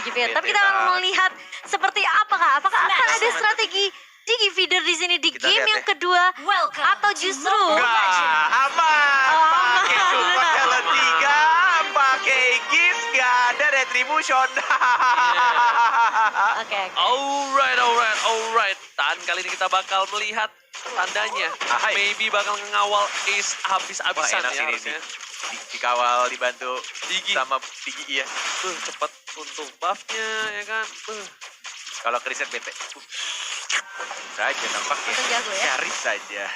GG Feeder. Tapi kita akan melihat seperti apakah akan ada strategi Digi Feeder di sini di Kita game lihat yang kedua atau justru Enggak, aman. Pakai super talent 3, pakai Gis, gak ada retribution. Oke. Alright. Dan kali ini kita bakal melihat tandanya. Ahai. Maybe bakal ngawal Ace Wah, habis-habisan enak ya ini harusnya. dikawal, dibantu Digi. sama Digi, iya. Cepet untuk buffnya ya kan. Kalau kriset bete. Saja nampaknya. Untung jago ya. Nyaris saja.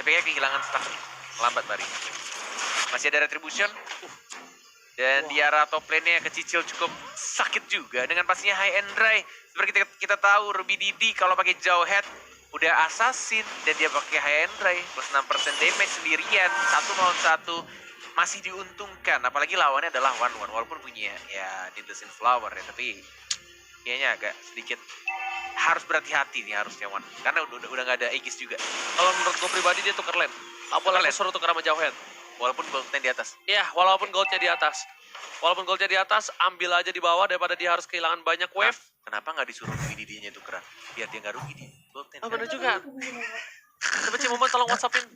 Tapi kayak kehilangan stack. Lambat Bari. Masih ada retribution. Dan di arah top lane-nya kecicil cukup sakit juga dengan pastinya high and dry. Seperti kita tahu Ruby Didi kalau pakai Jawhead udah assassin dan dia pakai high and dry plus 6% damage sendirian 1 lawan 1 masih diuntungkan. Apalagi lawannya adalah One walaupun punya ya Needless in Flower ya, tapi kayaknya agak sedikit harus berhati-hati nih harusnya One karena udah nggak ada Aegis juga. Kalau menurut gue pribadi dia tuker lane. Gak boleh suruh tuker sama Jawhead. Walaupun goldnya di atas. Iya, walaupun goldnya di atas. Ambil aja di bawah daripada dia harus kehilangan banyak wave. Kenapa nggak disuruh Ruby Didinya tukeran? Biar dia nggak rugi di goldnya. Oh, bener juga. Coba Cimoman tolong WhatsAppin.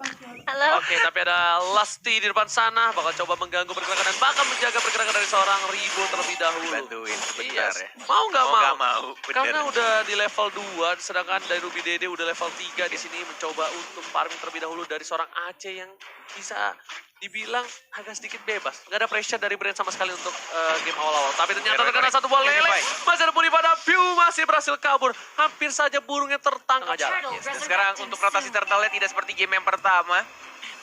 Halo. Oke, tapi ada Lusty di depan sana. Bakal coba mengganggu pergerakan dan bakal menjaga pergerakan dari seorang Ribo terlebih dahulu. Bantuin sebentar ya. Mau nggak mau? Bener. Karena udah di level 2, sedangkan dari Ruby Dede udah level 3 di sini mencoba untuk farming terlebih dahulu dari seorang Aceh yang bisa dibilang agak sedikit bebas. Nggak ada pressure dari brand sama sekali untuk game awal-awal. Tapi ternyata terkena satu bola lele. Masih ada Puri pada View, masih berhasil kabur. Hampir saja burungnya tertangkap jalan. Yes, dan sekarang untuk rotasi turtle tidak seperti game yang pertama.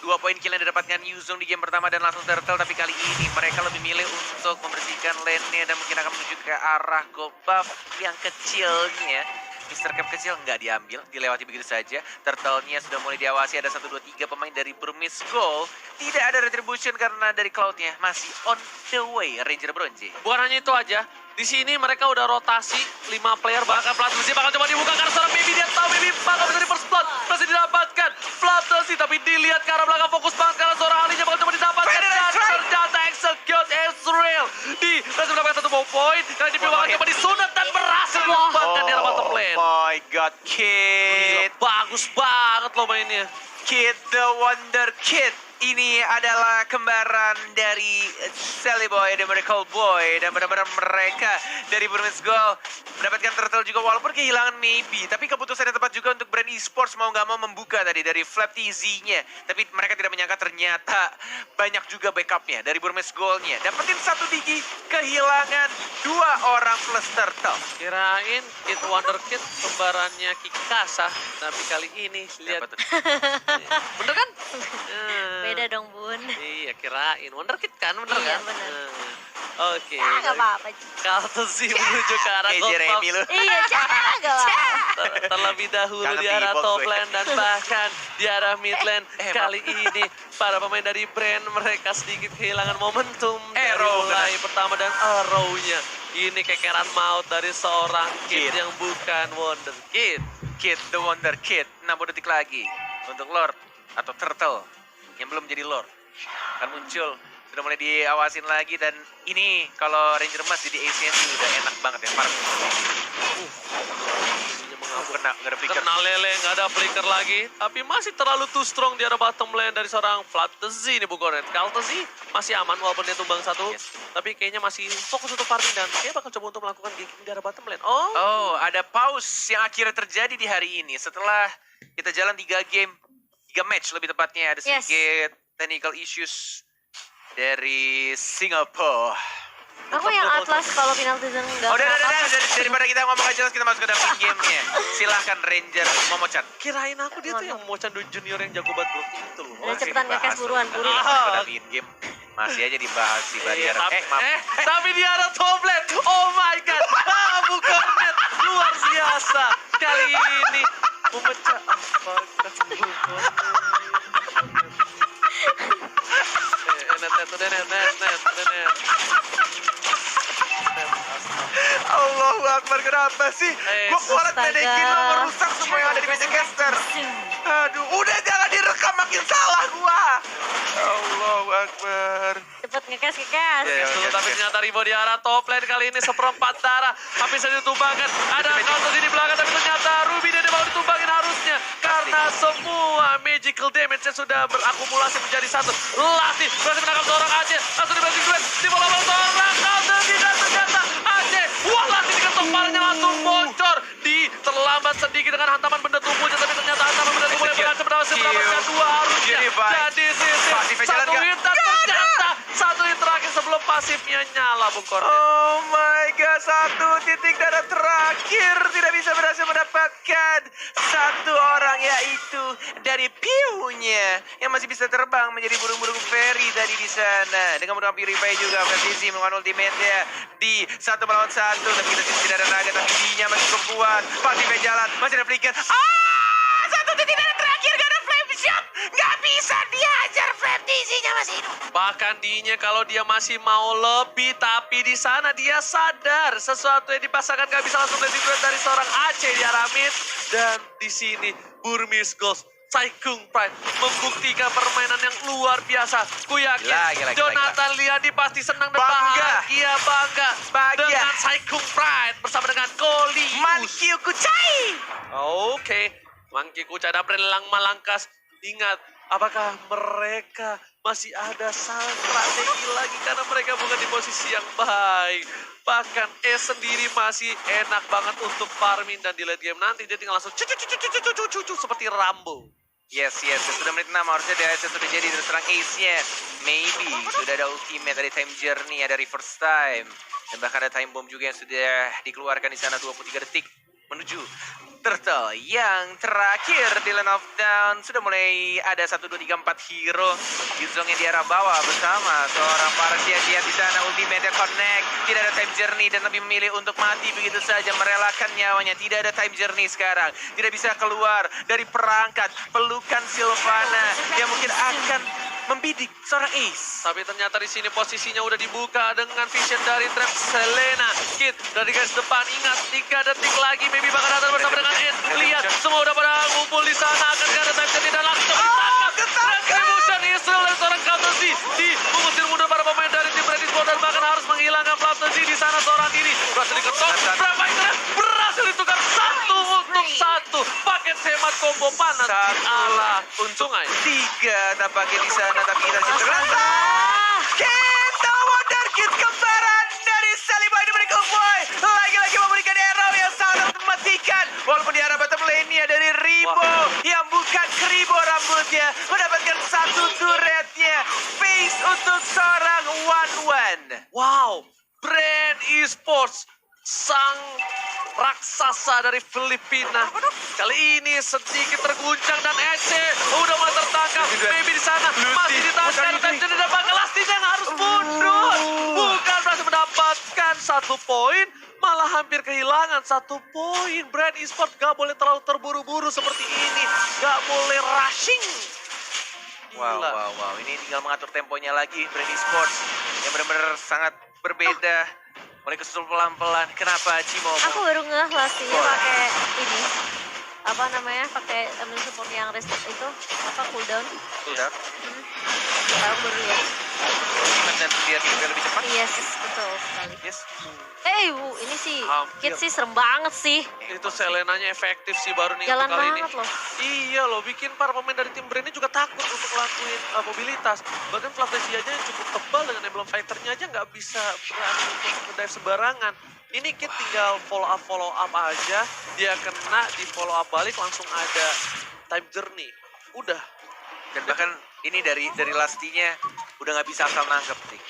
2 poin kill yang didapatkan Yuzong di game pertama dan langsung turtle. Tapi kali ini mereka lebih milih untuk membersihkan lane-nya dan mungkin akan menuju ke arah gold buff yang kecilnya. Mr. Cap kecil nggak diambil, dilewati begitu saja. Turtle-nya sudah mulai diawasi, ada 1, 2, 3 pemain dari Burmese Gold. Tidak ada retribution karena dari Cloud-nya masih on the way, Ranger Bronze. Bukan hanya itu aja, di sini mereka udah rotasi 5 player, bahkan Flatulsi bakal coba dibuka karena seorang Baby dia tahu Baby bakal bisa di first blood, masih didapatkan Flatulsi tapi dilihat ke arah belakang fokus banget karena seorang ahlinya bakal coba didapatkan dan ternyata execute Ezreal berhasil mendapatkan 1 poin karena di bakal coba disunat dan berhasil mendapatkan di arah bottom lane. Oh my god, Gila, Kid! bagus banget loh mainnya. Kid the Wonder Kid. Ini adalah kembaran dari Sally Boy dan Miracle Boy. Dan benar-benar mereka dari Burmese Gold mendapatkan turtle juga walaupun kehilangan maybe. Tapi keputusan yang tepat juga untuk brand esports mau nggak mau membuka tadi dari Flap TZ-nya. Tapi mereka tidak menyangka ternyata banyak juga backupnya dari Burmese Gold-nya. Dapetin 1 Digi, kehilangan 2 orang plus turtle. Kirain Kid Wonder Kid kembarannya Kikasa, tapi kali ini lihat. Dapat tuh. Bener kan? Beda dong, Bun. Iya, kirain Wonder Kid kan, bener Iya, kan? bener. Oke. Nggak apa-apa. Kaltesi menuju ke arah Kayak gold Jeremy lu. Iya, nggak apa-apa. terlebih dahulu Kangen di arah T-pop top gue. lane dan bahkan di arah mid lane. maaf. Kali ini para pemain dari brand mereka sedikit kehilangan momentum dari Arrow, mulai pertama dan arrow-nya. Ini kekeran maut dari seorang Kid Kid. yang bukan Wonder Kid. Kid the Wonder Kid. 60 detik lagi untuk Lord atau Turtle yang belum jadi Lord. Akan muncul, sudah mulai diawasin lagi dan ini kalau Ranger Emas jadi Asian udah enak banget ya farming. Kena, nggak ada picker. Kena lele, nggak ada flicker lagi. Tapi masih terlalu too strong di arah bottom lane dari seorang Flatzy ini bukan Red. Kaltezi masih aman walaupun dia tumbang 1. Yes. Tapi kayaknya masih fokus untuk farming dan kayaknya bakal coba untuk melakukan ganking di arah bottom lane. Oh, ada pause yang akhirnya terjadi di hari ini. Setelah kita jalan 3 game, 3 match lebih tepatnya. Ada Yes. sedikit technical issues dari Singapore. Aku yang Atlas kalau penalti zone nggak Udah, apa-apa. daripada kita ngomong gak jelas, kita masuk ke dalam game-nya. Silahkan Ranger Momochan. Kirain aku dia tuh yang mau candu junior yang jago banget blocking itu loh. Udah cepetan nge-cash buruan, buru. Dalam in-game masih aja dibahas si barrier. Tapi di arah top lane. Oh my god. Bukan net. Luar biasa. Kali ini memecah. Net. Allahu Akbar, kenapa sih? Gue kualat astaga. medekin lo merusak semua yang ada di meja caster. Aduh, udah jangan direkam makin salah gua. Allahu Akbar. cepet ngekes. Iya, Dulu, oke, tapi oke. ternyata Ribo di arah top lane kali ini seperempat darah. Habis saja ditumbangkan. Ada counter di belakang, tapi ternyata Ruby dia mau ditumbangin harusnya. Karena semua magical damage-nya sudah berakumulasi menjadi satu. Lasty berhasil menangkap seorang Aceh. Langsung dibagi duet. Di bawah seorang counter tidak ternyata Aceh. Wah, Lasty diketok parahnya langsung bocor. Terlambat sedikit dengan hantaman benda tubuhnya, tapi ternyata hantaman benda tubuhnya berhasil mendapatkan dua harusnya. Jadi sisi satu hit dan ternyata satu hit terakhir sebelum pasifnya nyala, Bung Korten. Oh my god, satu titik darah terakhir tidak bisa berhasil mendapatkan satu orang, yaitu dari piunya yang masih bisa terbang menjadi burung-burung fairy tadi di sana. Dengan menggunakan Purify juga, Vertizi menggunakan ultimate-nya di 1 melawan 1, tapi kita tidak ada naga, tapi dinya masih cukup kuat. Purify jalan, masih ada flicker. Satu titik darah terakhir, gak ada flame shot, gak bisa dihajar. Vertizinya masih hidup. Bahkan dinya kalau dia masih mau lebih, tapi di sana dia sadar sesuatu yang dipasangkan gak bisa langsung dari duet dari seorang Aceh di arah mid. Dan di sini Burmese Ghost Saikung Pride membuktikan permainan yang luar biasa. Ku yakin Gila. Jonathan Liandi pasti senang dan Bangga. bangga dengan Saikung Pride bersama dengan Kolius. Mankyu Kucai. Oke, Mangki Kucai dan Lang Malangkas. Ingat, apakah mereka masih ada strategi lagi karena mereka bukan di posisi yang baik. Bahkan sendiri masih enak banget untuk farming dan di late game nanti dia tinggal langsung cucu seperti Rambo. Yes, sudah menit 6 harusnya DHS sudah jadi dan serang ace-nya. Maybe sudah ada ultimate, ada time journey, ada reverse time. Dan bahkan ada time bomb juga yang sudah dikeluarkan di sana 23 detik menuju turtle yang terakhir di lane of down. Sudah mulai ada 1, 2, 3, 4 hero. Yuzong yang di arah bawah bersama seorang Parasia dia di sana, ultimate connect. Tidak ada time journey dan lebih memilih untuk mati begitu saja, merelakan nyawanya. Tidak ada time journey sekarang. Tidak bisa keluar dari perangkat pelukan Sylvana yang mungkin akan membidik seorang Ace. Tapi ternyata di sini posisinya udah dibuka dengan vision dari trap Selena. Kid dari garis depan, ingat 3 detik lagi maybe bakal datang bersama dengan Ed. Lihat semua udah pada ngumpul di sana, akan ada time journey dan langsung ditangkap. Retribution Israel dan seorang counter Z di mengusir mundur para pemain dari tim Red Sport dan bahkan harus menghilangkan Plato Z di sana. Seorang ini berhasil diketok. Berapa internet berhasil ditukar 1 untuk 1. Paket hemat combo panas di arah sungai. 3 tampaknya di sana, tapi kita terlantar. Kita wonderkid kembaran dari Saliboy diberi Boy. Lagi-lagi memberikan arrow yang sangat mematikan. Walaupun di arah bottom lane-nya dari Ribo yang bukan Kribo rambutnya mendapatkan 1 turretnya. Face untuk seorang One. Wow, Brand Esports sang raksasa dari Filipina. Kali ini sedikit terguncang dan Ece udah mulai tertangkap. Baby di sana masih ditangkap dan jadi dapat Lasty yang harus mundur. Bukan berhasil mendapatkan 1 poin, malah hampir kehilangan 1 poin. Brand Esports gak boleh terlalu terburu-buru seperti ini. Gak boleh rushing. Wow. Ini tinggal mengatur temponya lagi. Brand Esports yang benar-benar sangat berbeda. Mulai kesusul pelan-pelan. Kenapa Cimo? Aku baru ngeh Lasty-nya pakai ini. Apa namanya? Pakai ambil support yang reset itu. Apa cooldown? Udah. Sekarang baru ya. Dan biar juga lebih cepat. Yes, betul sekali. Yes. Ini sih Hampir. Kid sih serem banget sih. Itu Selenanya efektif sih baru nih Jalan untuk kali ini. banget loh. Iya loh, bikin para pemain dari tim Brand ini juga takut untuk ngelakuin mobilitas. Bahkan Flavesi aja yang cukup tebal dengan emblem fighternya aja nggak bisa berani untuk nge-dive sembarangan. Ini Kid tinggal follow up aja, dia kena di follow up balik langsung ada time journey. Udah. Dan bahkan ini dari Lasty-nya udah nggak bisa asal nangkep sih.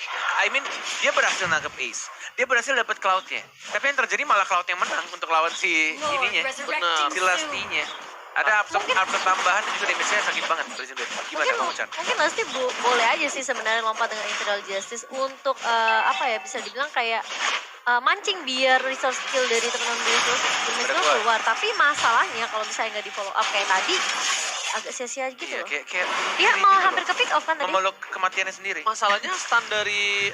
I mean, dia berhasil nangkep Ace. Dia berhasil dapat Cloud-nya. Tapi yang terjadi malah Cloud yang menang untuk lawan si ininya. Benar. Si Lasty-nya. Ada absorb tambahan dan juga damage-nya sakit banget. Gimana kamu, Chan? Mungkin Lasty boleh aja sih sebenarnya lompat dengan Imperial Justice untuk bisa dibilang kayak mancing biar resource skill dari teman-teman Burmese keluar. Tapi masalahnya kalau misalnya nggak di follow up kayak tadi, agak sia-sia gitu Iya, loh. kayak Dia ini mau gitu hampir loh. ke pick off kan tadi. Memeluk kematiannya sendiri. Masalahnya stand dari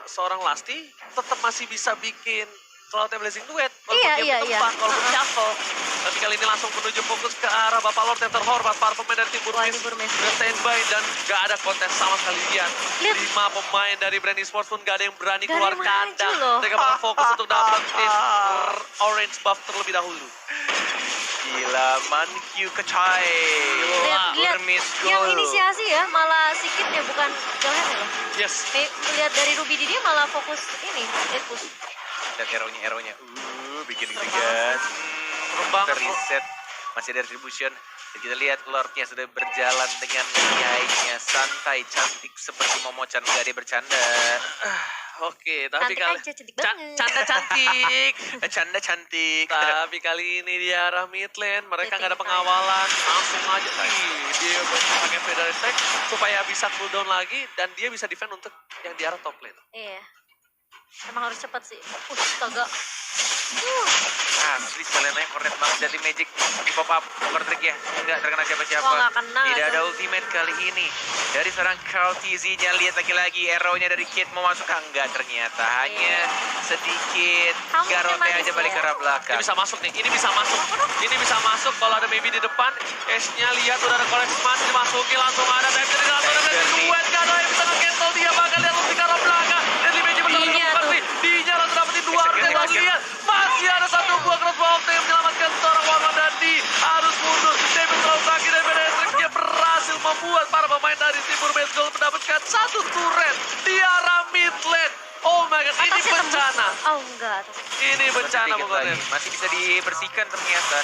seorang Lasty tetap masih bisa bikin Cloud Blazing Duet. Iya, iya, iya. Walaupun shuffle. Tapi kali ini langsung menuju fokus ke arah Bapak Lord yang terhormat. Para pemain dari tim Wah, Burmese ini Burmese. udah standby dan gak ada kontes sama sekali. Lihat, Lihat. 5 pemain dari Brand Esports pun gak ada yang berani Gak ada keluar yang maju kandang. loh. Mereka bakal fokus untuk dapetin orange buff terlebih dahulu. Gila, Mankyu Kecai. Lihat, Burmese yang goal. inisiasi ya, malah Sikit ya, bukan Galhen loh. Yes. Lihat dari Ruby dia malah fokus ini, push. Lihat arrow-nya. Bikin deg-degan. Serem banget. Reset. Masih ada retribution. Dan kita lihat Lordnya sudah berjalan dengan nyainya santai, cantik seperti Momochan. Gak ada bercanda. Oke, tapi Cantik kali aja, cantik banget. canda cantik. Canda cantik. Tapi kali ini di arah mid lane, mereka nggak ada Meeting pengawalan, langsung aja dia pakai Feather Attack supaya bisa cooldown lagi dan dia bisa defend untuk yang di arah top lane. Iya. Emang harus cepat sih. Astaga. Asli sekalian aja kornet banget dari Magic di pop up poker trick ya. Enggak terkena siapa-siapa. Wah, nggak kena, Tidak ada tuh. ultimate kali ini. Dari seorang Carl TZ-nya, lihat lagi-lagi arrow-nya dari Kid mau masuk. Enggak, ternyata hanya sedikit. Kamu Garote manis aja balik ya. ke arah Ini belakang. bisa masuk nih, ini bisa masuk. Ini bisa masuk kalau ada maybe di depan. Ace-nya lihat udah ada koleksi masih dimasuki langsung ada Dexter di langsung ada Dexter duet. Gak ada yang bisa nge-cancel dia bakal lihat untuk ke arah belakang. Dan di Magic benar-benar Dinya pasti. Dinya langsung dapetin 2 harga lagi lihat. Masih ada 1 buah crossbow yang menyelamatkan seorang Warman dan di harus mundur. David terlalu sakit dan Pedestrik berhasil membuat para pemain dari tim Burmese Gold mendapatkan 1 turret di arah mid lane. Oh my god, ini Atasnya tembus. bencana. Oh enggak. Ini bencana Sedikit pokoknya. lagi. Masih bisa dibersihkan ternyata.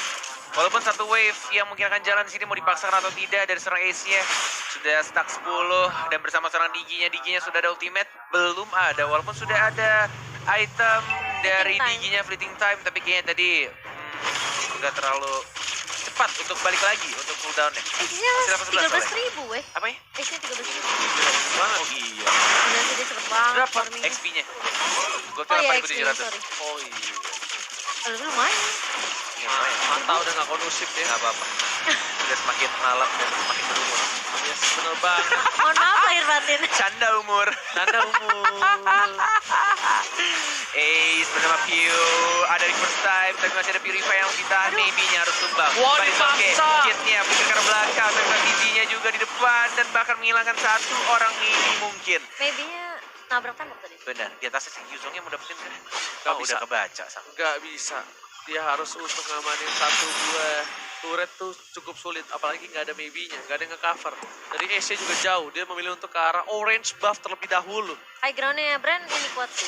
Walaupun satu wave yang mungkin akan jalan di sini mau dipaksakan atau tidak dari seorang Ace-nya sudah stuck 10 dan bersama seorang Diginya sudah ada ultimate belum ada walaupun sudah ada item dari time. Diginya fleeting time tapi kayaknya tadi sudah terlalu cepat untuk balik lagi untuk cooldown-nya. Ace-nya Masih level 11 13.000 weh. Apa ya? Ace-nya 13.000. Banget. Oh iya. Udah sih dia cepet banget. Berapa farming-nya. XP-nya? Gue Oh kira iya, XP, 4700. sorry. Oh iya. Aduh, lumayan. Ya, lumayan. Mantap udah gak kondusif ya. Nggak apa-apa. Sudah semakin malam dan semakin berumur. Yes, bener banget. Mohon maaf lahir batin. Canda umur. Nanda umur. Ace bersama Pew. Ada di first time, tapi masih ada Purify yang ditahan. Maybe-nya harus tumbang. Wah, Balik oke. dipaksa. Kit-nya pikir ke belakang. Tapi TZ-nya juga di depan. Dan bahkan menghilangkan 1 orang ini mungkin. Maybe-nya nabrak tembok tadi. Benar, di atasnya si Yuzongnya mau dapetin kan? Nggak Oh, bisa. udah kebaca sama. Gak bisa. Dia harus untuk ngamanin 1 buah turret tuh cukup sulit. Apalagi gak ada maybe-nya, gak ada yang nge-cover. Dari Ace juga jauh, dia memilih untuk ke arah orange buff terlebih dahulu. High ground-nya Brand ini kuat sih.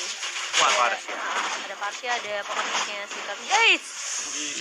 Wah, Ada- parah sih. Ada Parsia, ada pokoknya si Kami. Guys!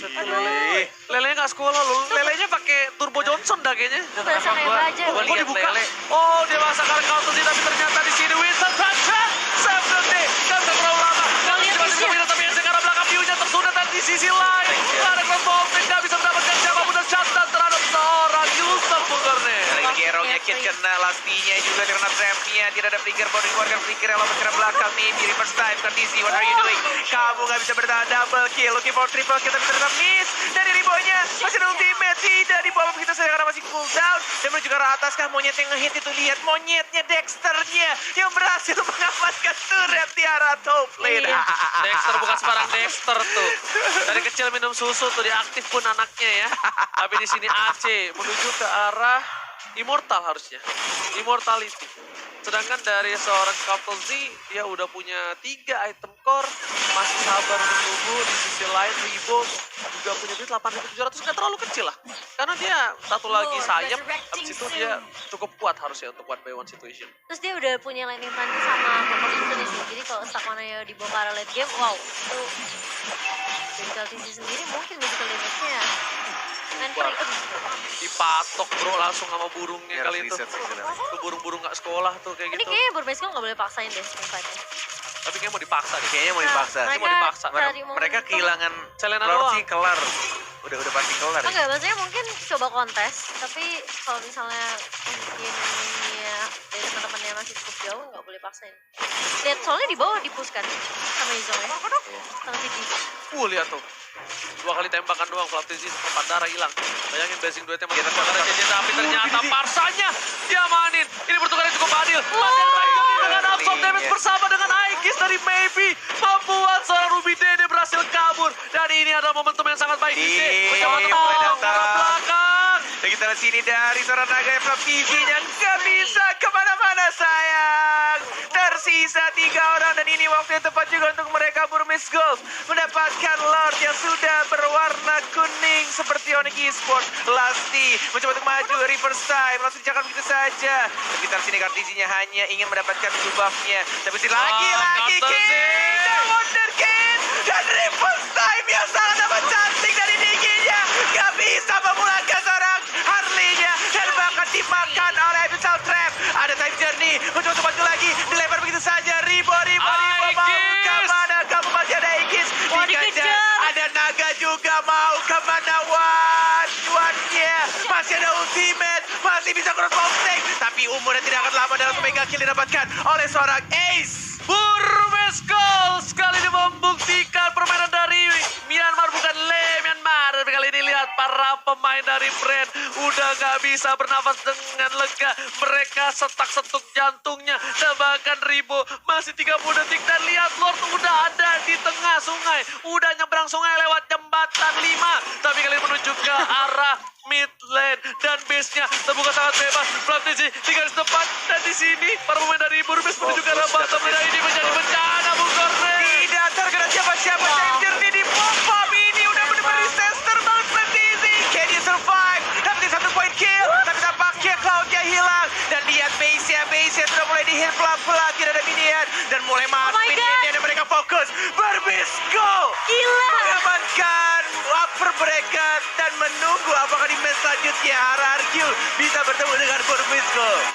Lele. Lelenya gak sekolah loh, lelenya pakai Turbo Johnson dah kayaknya. Berasa kayak baja. Gua Kok lihat dibuka? Lele. Oh, dia masakan counter sih, tapi ternyata di sini Winston Sanchez. Save the day, kan gak terlalu lama. Nggak lihat Masih Ace-nya. bisa tapi Ace ke arah belakang view-nya tersudah dan di sisi lain. Ada crossbow, tidak bisa mendapatkan siapapun dan shutdown terhadap seorang user Bukarne. Lagi arrow-nya Kit kena, Lastinya juga terkena trap-nya. Tidak ada flicker, baru dikeluarkan flicker yang lompat ke belakang nih. Di reverse time, Kartisi, what are you doing? Kamu gak bisa bertahan double kill, looking for triple kill, tapi ternyata miss. Dari ribonya, masih ada ultimate, tidak dibawa begitu saja karena masih cooldown. Dan menuju ke arah atas kah, monyet yang ngehit itu, lihat monyetnya, Dexternya yang berhasil mengamankan turret di arah top lane. Iya. Dexter bukan sembarang Dexter tuh. Dari kecil minum susu tuh diaktif pun anaknya ya. Tapi di sini AC menuju ke arah Immortal harusnya. Immortality. Sedangkan dari seorang Couple Z, dia udah punya 3 item core, masih sabar menunggu. Di sisi lain Ribo juga punya duit 8.700, nggak terlalu kecil lah. Karena dia satu lagi sayap, habis itu dia cukup kuat harusnya untuk 1v1 situation. Terus dia udah punya lane infantry sama Bapak Vincent sih. Jadi kalau stuck mana dibawa ke arah late game, wow, itu dari Kaltisi sendiri mungkin magical damage-nya main Wah. free. Dipatok bro langsung sama burungnya Dia kali harus itu. reset sih sebenarnya. Tuh burung-burung nggak sekolah tuh kayak Ini gitu. kayaknya Burmese nggak boleh paksain deh team-fight-nya. Tapi kayaknya mau dipaksa deh. Kayaknya mau dipaksa. Ini mau dipaksa. cari Mereka momentum. kehilangan Selena Lord doang. sih kelar. Udah pasti kelar. Enggak, maksudnya mungkin coba kontes, tapi kalau misalnya mungkin ya dari teman-temannya masih cukup jauh, nggak boleh paksain. Lihat, soalnya di bawah dipus kan sama Izong ya, sama Vicky. Lihat tuh. 2 kali tembakan doang, Flatizzi tempat darah hilang. Bayangin basing duetnya masih ada jajan, tapi ternyata Parsanya diamanin. Ini pertukaran cukup adil. Masih ada dengan absorb damage bersama dengan Aegis dari Maybe. Membuat seorang Ruby Dede ini adalah momentum yang sangat baik. Ini Mencoba untuk mulai ke arah datang. belakang. Dan kita lihat sini dari seorang naga yang flap TV-nya nggak bisa kemana-mana sayang. Tersisa 3 orang dan ini waktu yang tepat juga untuk mereka Burmese Gold mendapatkan Lord yang sudah berwarna kuning seperti Onyx Esports. Lasti mencoba untuk maju, reverse time langsung dicakan begitu saja. Dan kita lihat sini Kartisinya hanya ingin mendapatkan buff-nya. Tapi sini lagi Counter Kid, Zed. dan Wonder Kid dan reverse time yang sangat amat cantik dari Diginya. Gak bisa memulangkan seorang Harley-nya dan bahkan dimakan oleh Abyssal Trap. Ada time journey, mencoba untuk maju lagi, dilempar begitu saja. Ribo mau kemana? Kamu masih ada Aegis Wah, dikejar. dikejar. Ada naga juga mau kemana? One-nya masih ada ultimate, masih bisa cross posting, tapi umurnya tidak akan lama dalam mega kill didapatkan oleh seorang Ace. Burmese Gold sekali ini membuktikan permainan dari Myanmar, bukan Myanmar. Tapi kali ini lihat para pemain dari brand udah nggak bisa bernafas dengan lega. Mereka setak-setuk jantungnya. Dan bahkan Ribo masih 30 detik. Dan lihat Lord udah ada di tengah sungai. Udah nyebrang sungai lewat jembatan 5. Tapi kali ini menuju ke arah mid lane. Dan base-nya terbuka sangat bebas. Platisi di garis depan. Dan di sini para pemain dari Burmese menuju ke arah bottom lane. Ini menjadi bencana Bung Korne. Tidak terkena siapa-siapa. Time journey di pop-up ini udah benar-benar disaster banget Platisi. Can you survive? Dapetin 1 point kill. Tapi tampaknya cloud-nya hilang. Dan lihat base-nya sudah mulai di-hit pelan-pelan. Tidak ada minion. Dan mulai masuk my minion dan mereka fokus. Burmese Gold Gila. mengamankan upper bracket dan menunggu apakah di match selanjutnya RRQ bisa bertemu dengan Burmese Gold.